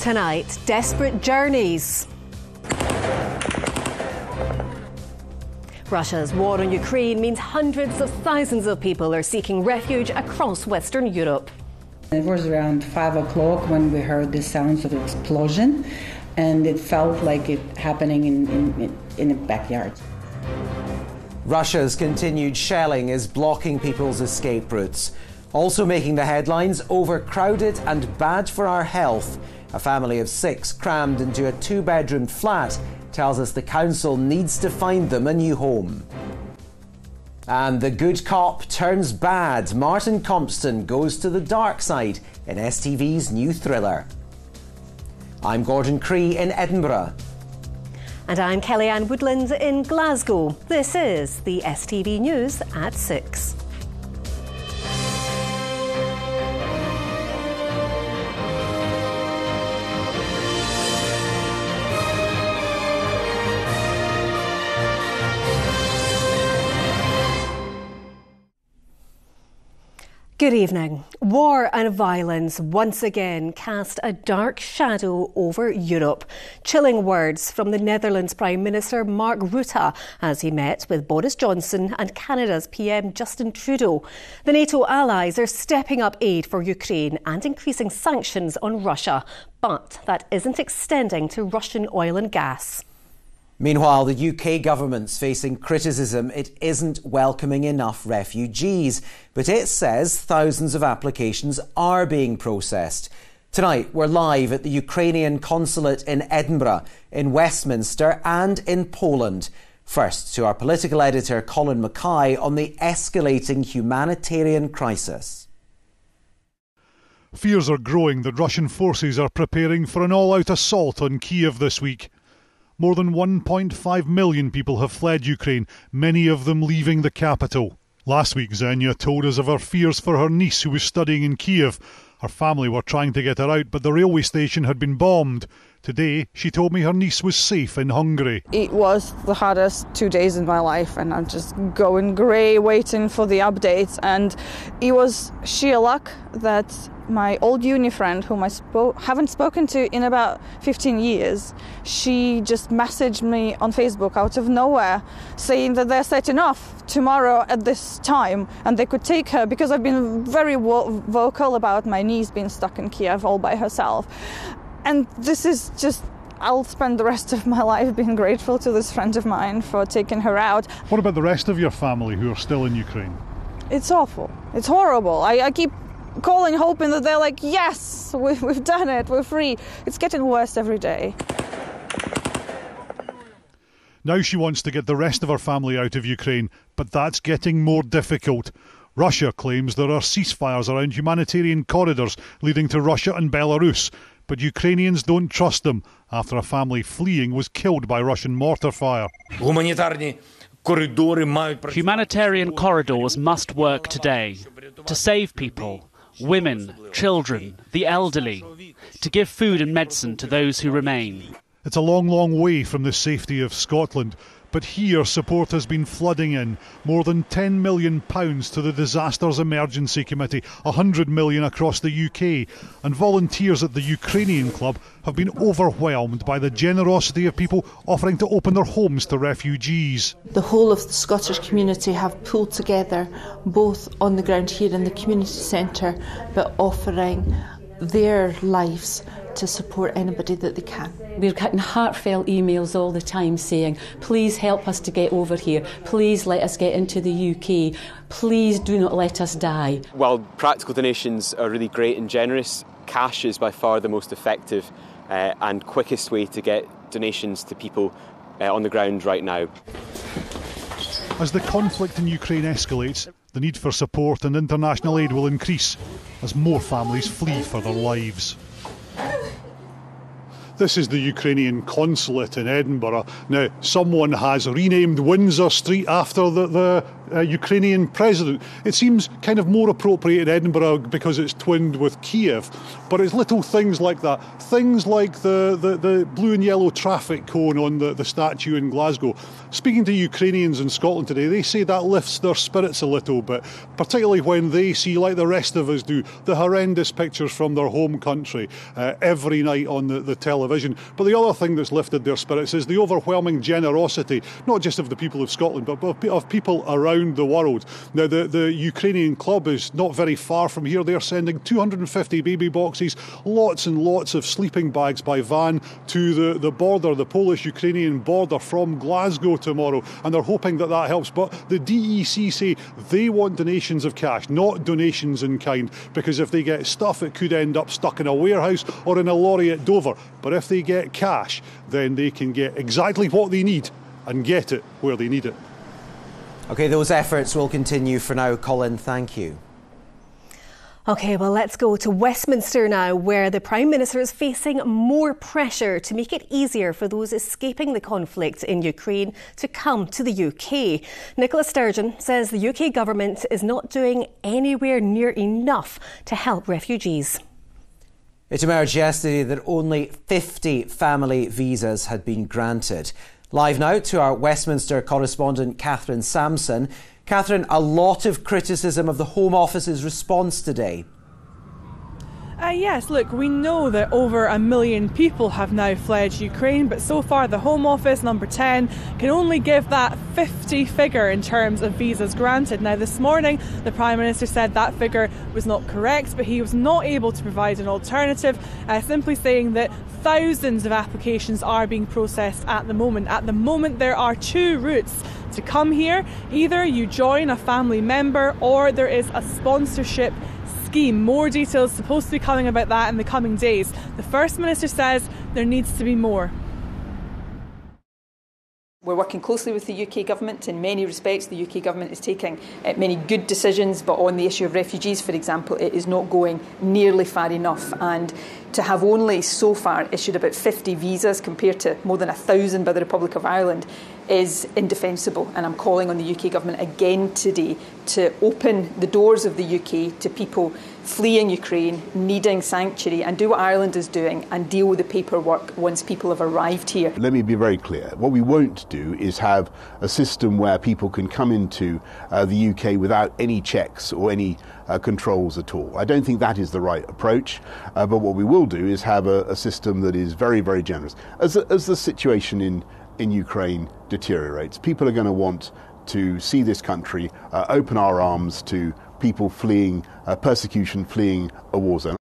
Tonight, desperate journeys. Russia's war on Ukraine means hundreds of thousands of people are seeking refuge across Western Europe. It was around 5 o'clock when we heard the sounds of explosion, and it felt like it happening in the backyard. Russia's continued shelling is blocking people's escape routes. Also making the headlines, overcrowded and bad for our health. A family of 6 crammed into a 2-bedroom flat tells us the council needs to find them a new home. And the good cop turns bad. Martin Compston goes to the dark side in STV's new thriller. I'm Gordon Cree in Edinburgh. And I'm Kellyanne Woodland in Glasgow. This is the STV News at 6. Good evening. War and violence once again cast a dark shadow over Europe. Chilling words from the Netherlands Prime Minister Mark Rutte as he met with Boris Johnson and Canada's PM Justin Trudeau. The NATO allies are stepping up aid for Ukraine and increasing sanctions on Russia, but that isn't extending to Russian oil and gas. Meanwhile, the UK government's facing criticism it isn't welcoming enough refugees, but it says thousands of applications are being processed. Tonight, we're live at the Ukrainian consulate in Edinburgh, in Westminster and in Poland. First, to our political editor Colin Mackay on the escalating humanitarian crisis. Fears are growing that Russian forces are preparing for an all-out assault on Kyiv this week. More than 1.5 million people have fled Ukraine, many of them leaving the capital. Last week, Xenia told us of her fears for her niece who was studying in Kyiv. Her family were trying to get her out, but the railway station had been bombed. Today, she told me her niece was safe in Hungary. It was the hardest 2 days in my life, and I'm just going grey waiting for the updates. And it was sheer luck that my old uni friend, whom I haven't spoken to in about 15 years, she just messaged me on Facebook out of nowhere saying that they're setting off tomorrow at this time and they could take her, because I've been very vocal about my niece being stuck in Kiev all by herself. And this is just, I'll spend the rest of my life being grateful to this friend of mine for taking her out. What about the rest of your family who are still in Ukraine? It's awful. It's horrible. I keep calling, hoping that they're like, yes, we've done it, we're free. It's getting worse every day. Now she wants to get the rest of her family out of Ukraine, but that's getting more difficult. Russia claims there are ceasefires around humanitarian corridors leading to Russia and Belarus, but Ukrainians don't trust them after a family fleeing was killed by Russian mortar fire. Humanitarian corridors must work today to save people, women, children, the elderly, to give food and medicine to those who remain. It's a long, long way from the safety of Scotland, but here support has been flooding in. More than £10 million to the Disasters Emergency Committee, £100 million across the UK, and volunteers at the Ukrainian Club have been overwhelmed by the generosity of people offering to open their homes to refugees. The whole of the Scottish community have pulled together, both on the ground here in the community centre, but offering their lives to support anybody that they can. We're getting heartfelt emails all the time saying, please help us to get over here, please let us get into the UK, please do not let us die. While practical donations are really great and generous, cash is by far the most effective and quickest way to get donations to people on the ground right now. As the conflict in Ukraine escalates, the need for support and international aid will increase as more families flee for their lives. This is the Ukrainian consulate in Edinburgh. Now, someone has renamed Windsor Street after the Ukrainian president. It seems kind of more appropriate in Edinburgh because it's twinned with Kiev, but it's little things like that. Things like the blue and yellow traffic cone on the statue in Glasgow. Speaking to Ukrainians in Scotland today, they say that lifts their spirits a little bit, particularly when they see, like the rest of us do, the horrendous pictures from their home country every night on the television. But the other thing that's lifted their spirits is the overwhelming generosity, not just of the people of Scotland, but of people around the world. Now, the Ukrainian club is not very far from here. They're sending 250 baby boxes, lots and lots of sleeping bags by van to the border, the Polish-Ukrainian border from Glasgow tomorrow, and they're hoping that helps. But the DEC say they want donations of cash, not donations in kind, because if they get stuff, it could end up stuck in a warehouse or in a lorry at Dover. But if they get cash, then they can get exactly what they need and get it where they need it. OK, those efforts will continue for now. Colin, thank you. OK, well, let's go to Westminster now, where the Prime Minister is facing more pressure to make it easier for those escaping the conflict in Ukraine to come to the UK. Nicola Sturgeon says the UK government is not doing anywhere near enough to help refugees. It emerged yesterday that only 50 family visas had been granted. Live now to our Westminster correspondent, Catherine Sampson. Catherine, a lot of criticism of the Home Office's response today. Yes, look, we know that over 1 million people have now fled Ukraine, but so far the Home Office, number 10, can only give that 50 figure in terms of visas granted. Now, this morning, the Prime Minister said that figure was not correct, but he was not able to provide an alternative, simply saying that thousands of applications are being processed at the moment. At the moment, there are 2 routes to come here. Either you join a family member or there is a sponsorship scheme. More details supposed to be coming about that in the coming days. The First Minister says there needs to be more. We're working closely with the UK government. In many respects, the UK government is taking many good decisions, but on the issue of refugees, for example, it is not going nearly far enough. And to have only so far issued about 50 visas compared to more than 1,000 by the Republic of Ireland is indefensible. And I'm calling on the UK government again today to open the doors of the UK to people fleeing Ukraine, needing sanctuary, and do what Ireland is doing and deal with the paperwork once people have arrived here. Let me be very clear. What we won't do is have a system where people can come into the UK without any checks or any controls at all. I don't think that is the right approach, but what we will do is have a system that is very, very generous. As the situation in Ukraine deteriorates, people are going to want to see this country open our arms to people fleeing persecution, fleeing a war zone.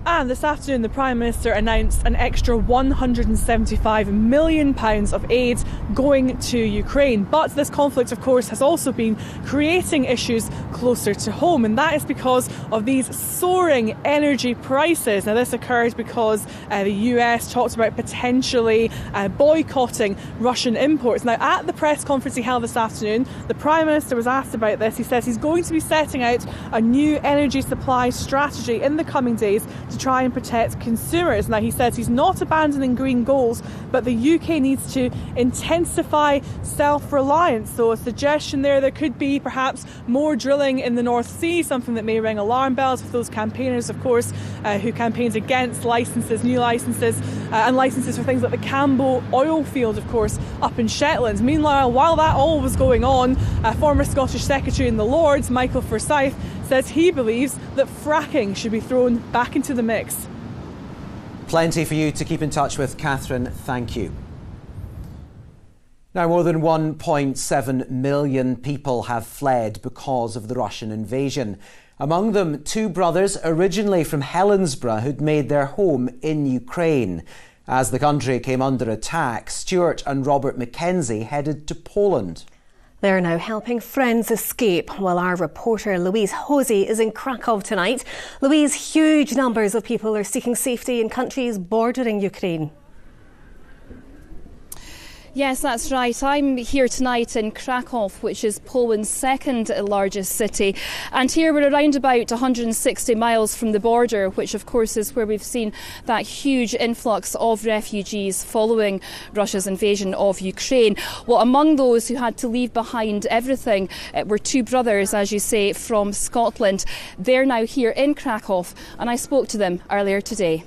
And this afternoon, the Prime Minister announced an extra £175 million of aid going to Ukraine. But this conflict, of course, has also been creating issues closer to home. And that is because of these soaring energy prices. Now, this occurred because the US talked about potentially boycotting Russian imports. Now, at the press conference he held this afternoon, the Prime Minister was asked about this. He says he's going to be setting out a new energy supply strategy in the coming days to try and protect consumers. Now, he says he's not abandoning green goals, but the UK needs to intensify self-reliance. So a suggestion there could be perhaps more drilling in the North Sea, something that may ring alarm bells with those campaigners, of course, who campaigned against licences, new licences, and licences for things like the Cambo oil field, of course, up in Shetland. Meanwhile, while that all was going on, former Scottish Secretary in the Lords, Michael Forsyth, says he believes that fracking should be thrown back into the mix. Plenty for you to keep in touch with, Catherine. Thank you. Now, more than 1.7 million people have fled because of the Russian invasion. Among them, 2 brothers originally from Helensburgh who'd made their home in Ukraine. As the country came under attack, Stuart and Robert Mackenzie headed to Poland. They're now helping friends escape, while our reporter Louise Hosey is in Krakow tonight. Louise, huge numbers of people are seeking safety in countries bordering Ukraine. Yes, that's right. I'm here tonight in Krakow, which is Poland's second largest city. And here we're around about 160 miles from the border, which of course is where we've seen that huge influx of refugees following Russia's invasion of Ukraine. Well, among those who had to leave behind everything were two brothers, as you say, from Scotland. They're now here in Krakow, and I spoke to them earlier today.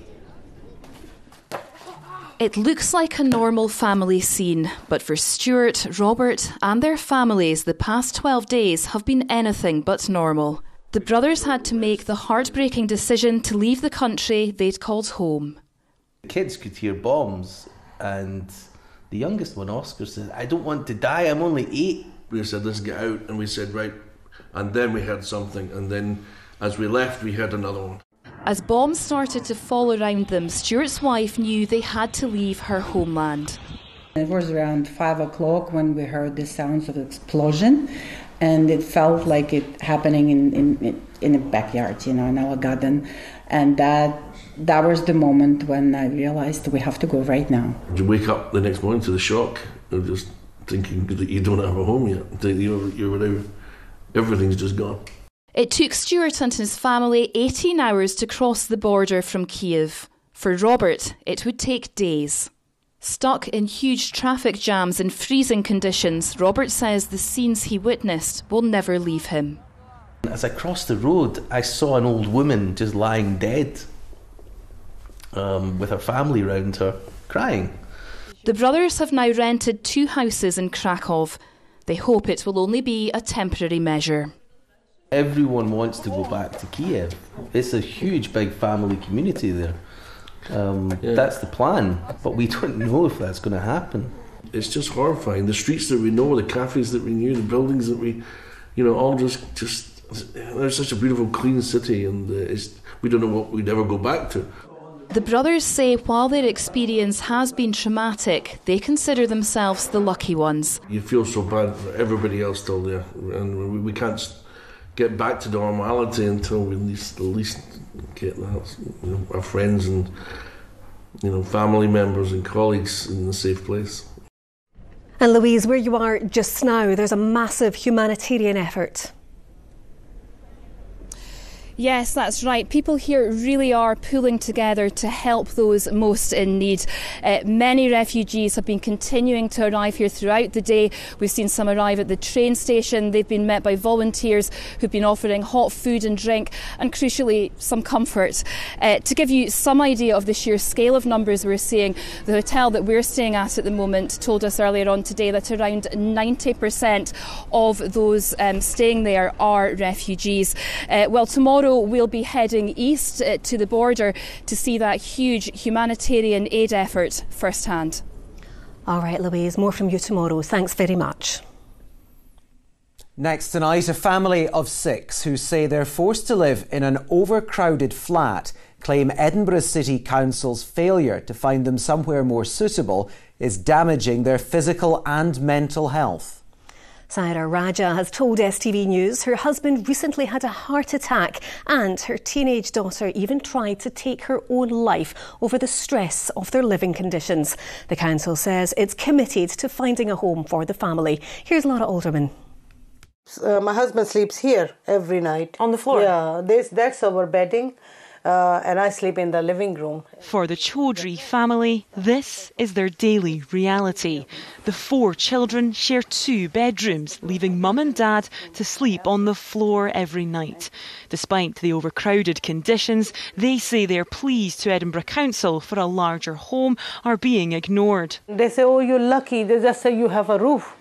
It looks like a normal family scene, but for Stuart, Robert and their families, the past 12 days have been anything but normal. The brothers had to make the heartbreaking decision to leave the country they'd called home. The kids could hear bombs, and the youngest one, Oscar, said, "I don't want to die, I'm only 8. We said, let's get out, and we said, right, and then we heard something, and then as we left, we heard another one. As bombs started to fall around them, Stuart's wife knew they had to leave her homeland. It was around 5 o'clock when we heard the sounds of explosion, and it felt like it happening in the backyard, in our garden. And that was the moment when I realized we have to go right now. You wake up the next morning to the shock of just thinking that you don't have a home yet. That you're without, everything's just gone. It took Stuart and his family 18 hours to cross the border from Kiev. For Robert, it would take days. Stuck in huge traffic jams in freezing conditions, Robert says the scenes he witnessed will never leave him. As I crossed the road, I saw an old woman just lying dead with her family around her, crying. The brothers have now rented 2 houses in Krakow. They hope it will only be a temporary measure. Everyone wants to go back to Kiev. It's a huge, big family community there. That's the plan, but we don't know if that's going to happen. It's just horrifying. The streets that we know, the cafes that we knew, the buildings that we, all just there's such a beautiful, clean city, and we don't know what we'd ever go back to. The brothers say while their experience has been traumatic, they consider themselves the lucky ones. You feel so bad for everybody else still there, and we can't get back to normality until we at least get our friends and family members and colleagues in a safe place. And Louise, where you are just now, there's a massive humanitarian effort. Yes, that's right. People here really are pulling together to help those most in need. Many refugees have been continuing to arrive here throughout the day. We've seen some arrive at the train station. They've been met by volunteers who've been offering hot food and drink and, crucially, some comfort. To give you some idea of the sheer scale of numbers we're seeing, the hotel that we're staying at the moment told us earlier on today that around 90% of those staying there are refugees. Well, tomorrow we'll be heading east to the border to see that huge humanitarian aid effort firsthand. All right, Louise, more from you tomorrow. Thanks very much. Next tonight, a family of 6 who say they're forced to live in an overcrowded flat claim Edinburgh City Council's failure to find them somewhere more suitable is damaging their physical and mental health. Saira Raja has told STV News her husband recently had a heart attack and her teenage daughter even tried to take her own life over the stress of their living conditions. The council says it's committed to finding a home for the family. Here's Laura Alderman. My husband sleeps here every night. On the floor? Yeah, that's our bedding. And I sleep in the living room. For the Chaudhry family, this is their daily reality. The 4 children share 2 bedrooms, leaving mum and dad to sleep on the floor every night. Despite the overcrowded conditions, they say their pleas to Edinburgh Council for a larger home are being ignored. They say, oh, you're lucky. They just say you have a roof.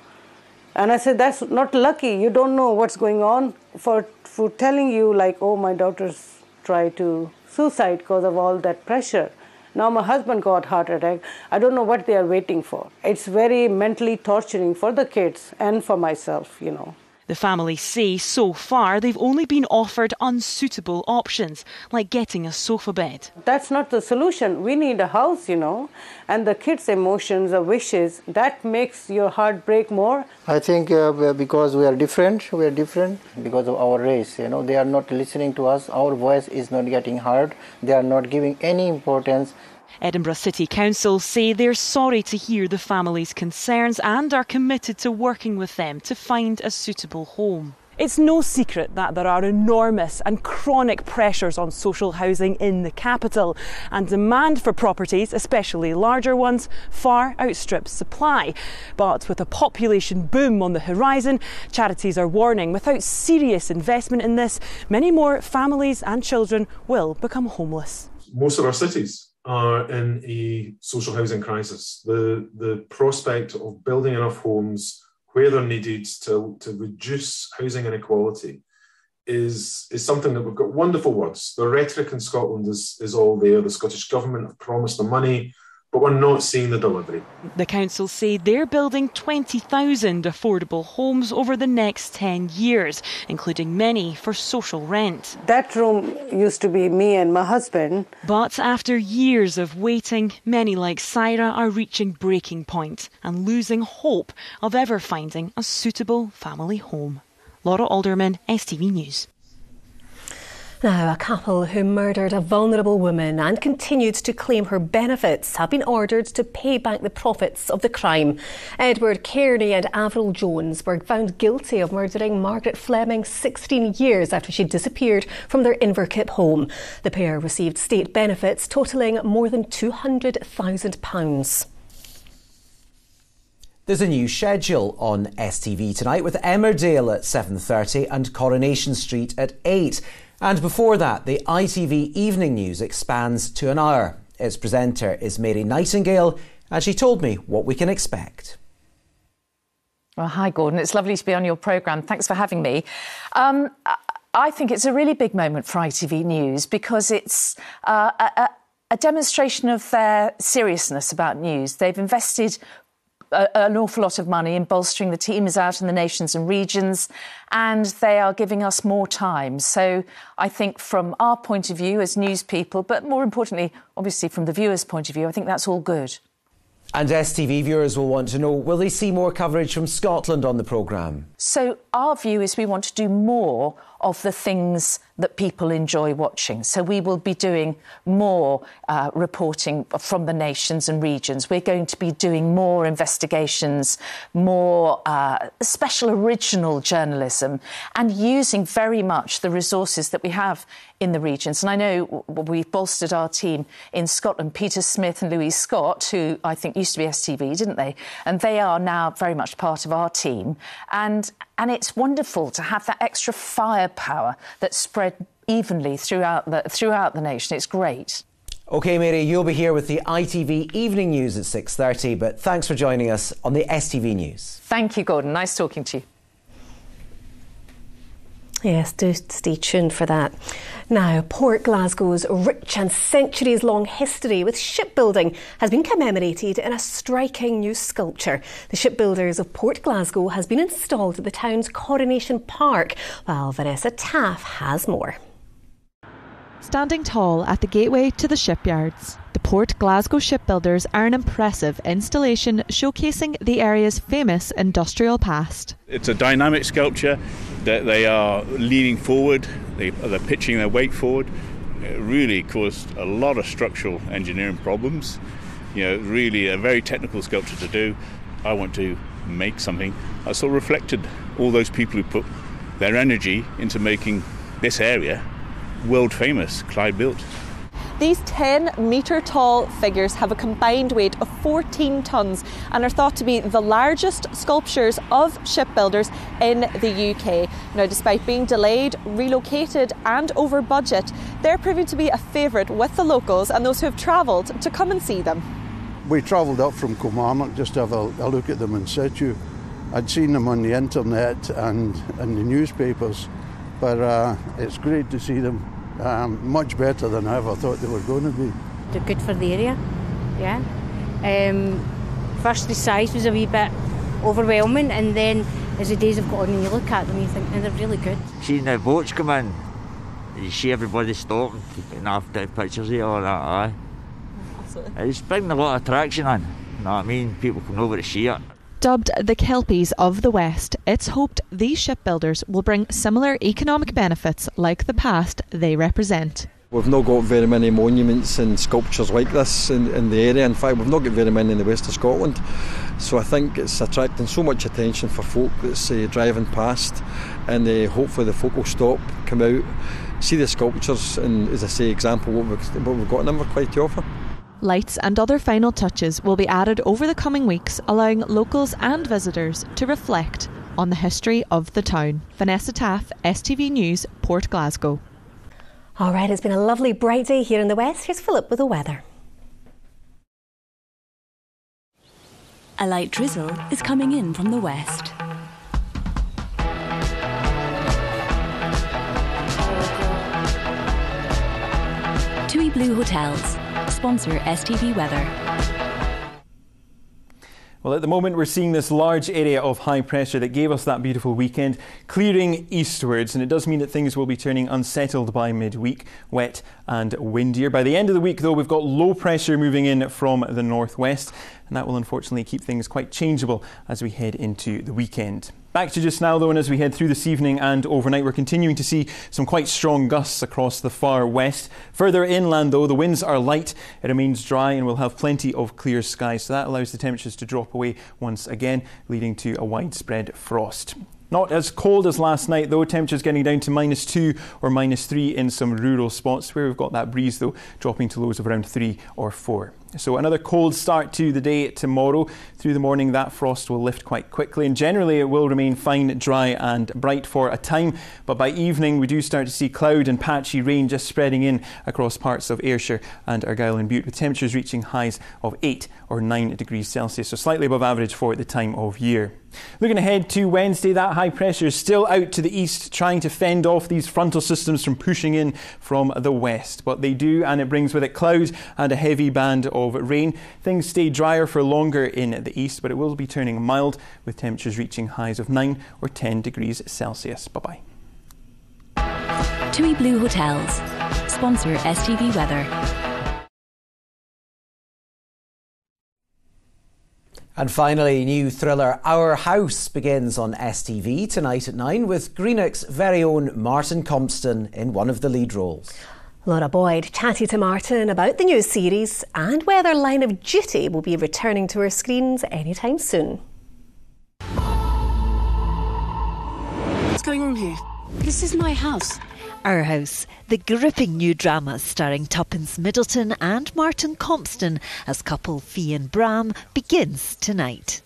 And I said, that's not lucky. You don't know what's going on. For telling you, like, oh, my daughter's try to suicide because of all that pressure. Now my husband got heart attack. I don't know what they are waiting for. It's very mentally torturing for the kids and for myself, The family say so far they've only been offered unsuitable options, like getting a sofa bed. That's not the solution. We need a house, and the kids' emotions or wishes, that makes your heart break more. I think because we are different because of our race. They are not listening to us. Our voice is not getting heard. They are not giving any importance. Edinburgh City Council say they're sorry to hear the family's concerns and are committed to working with them to find a suitable home. It's no secret that there are enormous and chronic pressures on social housing in the capital, and demand for properties, especially larger ones, far outstrips supply. But with a population boom on the horizon, charities are warning without serious investment in this, many more families and children will become homeless. Most of our cities are in a social housing crisis. The prospect of building enough homes where they're needed to reduce housing inequality is something that we've got wonderful words. The rhetoric in Scotland is all there. The Scottish Government have promised the money, but we're not seeing the delivery. The council say they're building 20,000 affordable homes over the next 10 years, including many for social rent. That room used to be me and my husband. But after years of waiting, many like Syra are reaching breaking point and losing hope of ever finding a suitable family home. Laura Alderman, STV News. Now, a couple who murdered a vulnerable woman and continued to claim her benefits have been ordered to pay back the profits of the crime. Edward Kearney and Avril Jones were found guilty of murdering Margaret Fleming 16 years after she disappeared from their Inverkip home. The pair received state benefits totalling more than £200,000. There's a new schedule on STV tonight with Emmerdale at 7:30 and Coronation Street at 8. And before that, the ITV Evening News expands to an hour. Its presenter is Mary Nightingale, and she told me what we can expect. Well, hi, Gordon. It's lovely to be on your programme. Thanks for having me. I think it's a really big moment for ITV News because it's a demonstration of their seriousness about news. They've invested an awful lot of money in bolstering the teams out in the nations and regions, and they are giving us more time. So I think from our point of view as news people, but more importantly, obviously from the viewers' point of view, I think that's all good. And STV viewers will want to know, will they see more coverage from Scotland on the programme? So our view is we want to do more of the things that people enjoy watching. So we will be doing more reporting from the nations and regions. We're going to be doing more investigations, more special original journalism, and using very much the resources that we have in the regions. And I know we've bolstered our team in Scotland, Peter Smith and Louise Scott, who I think used to be STV, didn't they? And they are now very much part of our team. And it's wonderful to have that extra firepower that's spread evenly throughout the nation. It's great. OK, Mary, you'll be here with the ITV Evening News at 6:30, but thanks for joining us on the STV News. Thank you, Gordon. Nice talking to you. Yes, do stay tuned for that. Now, Port Glasgow's rich and centuries-long history with shipbuilding has been commemorated in a striking new sculpture. The Shipbuilders of Port Glasgow has been installed at the town's Coronation Park, while Vanessa Taff has more. Standing tall at the gateway to the shipyards, the Port Glasgow Shipbuilders are an impressive installation showcasing the area's famous industrial past. It's a dynamic sculpture that they are leaning forward, they're pitching their weight forward. It really caused a lot of structural engineering problems. You know, really a very technical sculpture to do. I want to make something that sort of reflected all those people who put their energy into making this area world famous, Clyde built. These 10-metre-tall figures have a combined weight of 14 tonnes and are thought to be the largest sculptures of shipbuilders in the UK. Now, despite being delayed, relocated and over budget, they're proving to be a favourite with the locals and those who have travelled to come and see them. We travelled up from Kilmarnock just to have a look at them in situ. I'd seen them on the internet and in the newspapers, but it's great to see them. Much better than I ever thought they were going to be. They're good for the area, yeah. First the size was a wee bit overwhelming, and then as the days have gone on and you look at them you think they're really good. Seeing the boats come in, you see everybody stopping, taking after pictures of all that, aye. Absolutely. It's bringing a lot of attraction in, you know what I mean? People come over to see it. Dubbed the Kelpies of the West, it's hoped these shipbuilders will bring similar economic benefits like the past they represent. We've not got very many monuments and sculptures like this in the area. In fact, we've not got very many in the west of Scotland. So I think it's attracting so much attention for folk that's driving past, and hopefully the folk will stop, come out, see the sculptures, and, as I say, example what we've got in Inverclyde to offer. Lights and other final touches will be added over the coming weeks, allowing locals and visitors to reflect on the history of the town. Vanessa Taff, STV News, Port Glasgow. All right, it's been a lovely bright day here in the west. Here's Philip with the weather. A light drizzle is coming in from the west. TUI Blue Hotels sponsor STV Weather. Well, at the moment we're seeing this large area of high pressure that gave us that beautiful weekend clearing eastwards, and it does mean that things will be turning unsettled by midweek, wet and windier. By the end of the week, though, we've got low pressure moving in from the northwest, and that will unfortunately keep things quite changeable as we head into the weekend. Back to just now, though, and as we head through this evening and overnight, we're continuing to see some quite strong gusts across the far west. Further inland, though, the winds are light, it remains dry, and we'll have plenty of clear skies. So that allows the temperatures to drop away once again, leading to a widespread frost. Not as cold as last night, though. Temperatures getting down to -2 or -3 in some rural spots where we've got that breeze, though, dropping to lows of around 3 or 4. So another cold start to the day tomorrow. Through the morning, that frost will lift quite quickly, and generally it will remain fine, dry and bright for a time. But by evening, we do start to see cloud and patchy rain just spreading in across parts of Ayrshire and Argyll and Bute, with temperatures reaching highs of 8 or 9 degrees Celsius, so slightly above average for the time of year. Looking ahead to Wednesday, that high pressure is still out to the east, trying to fend off these frontal systems from pushing in from the west. But they do, and it brings with it cloud and a heavy band of rain. Things stay drier for longer in the east, but it will be turning mild, with temperatures reaching highs of 9 or 10 degrees Celsius. Bye-bye. TUI Blue Hotels sponsor STV Weather. And finally, new thriller Our House begins on STV tonight at 9, with Greenock's very own Martin Compston in one of the lead roles. Laura Boyd chatted to Martin about the new series and whether Line of Duty will be returning to our screens anytime soon. What's going on here? This is my house. Our House, the gripping new drama starring Tuppence Middleton and Martin Compston as couple Fee and Bram begins tonight.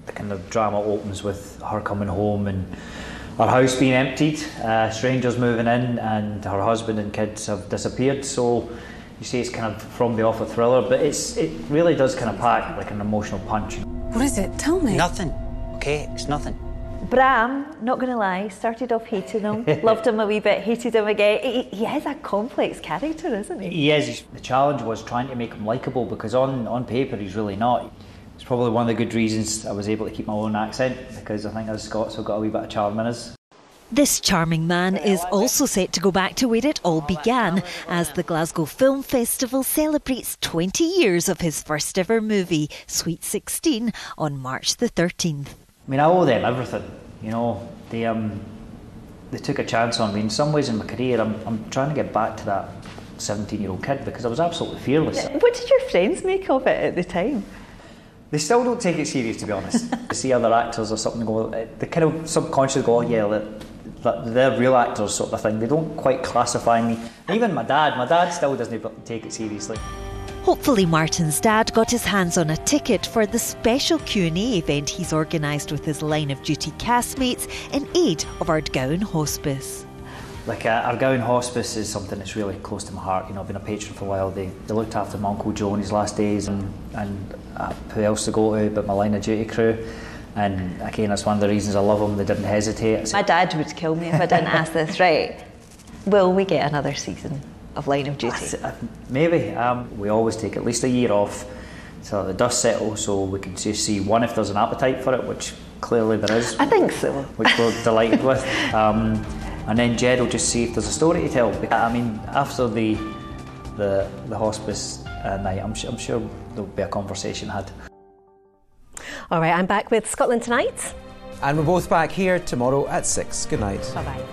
The kind of drama opens with her coming home and her house being emptied, strangers moving in, and her husband and kids have disappeared. So you see it's kind of from the off a thriller, but it really does kind of pack like an emotional punch. What is it? Tell me. Nothing, okay? It's nothing. Bram, not going to lie, started off hating him, loved him a wee bit, hated him again. He is a complex character, isn't he? He is. The challenge was trying to make him likeable, because on paper he's really not. It's probably one of the good reasons I was able to keep my own accent, because I think us Scots have got a wee bit of charm in us. This charming man is also set to go back to where it all began, as the Glasgow Film Festival celebrates 20 years of his first ever movie, Sweet 16, on March the 13th. I mean, I owe them everything, you know. They took a chance on me. In some ways in my career, I'm trying to get back to that 17-year-old kid, because I was absolutely fearless. What did your friends make of it at the time? They still don't take it serious, to be honest. They see other actors or something go, they kind of subconsciously go, oh yeah, they're real actors sort of thing. They don't quite classify me. Even my dad still doesn't take it seriously. Hopefully Martin's dad got his hands on a ticket for the special Q&A event he's organised with his Line of Duty castmates in aid of Ardgowan Hospice. Like Ardgowan Hospice is something that's really close to my heart. You know, I've been a patron for a while. They looked after my Uncle Joe in his last days, and who else to go to but my Line of Duty crew. And again, that's one of the reasons I love them. They didn't hesitate. My dad would kill me if I didn't ask this, right? Will we get another season of Line of Duty? Maybe. We always take at least a year off so the dust settles, so we can just see, one, if there's an appetite for it, which clearly there is. I think so. Which we're delighted with. And then Jed will just see if there's a story to tell. I mean, after the hospice night, I'm sure there'll be a conversation had. All right, I'm back with Scotland Tonight. And we're both back here tomorrow at 6. Good night. Bye-bye.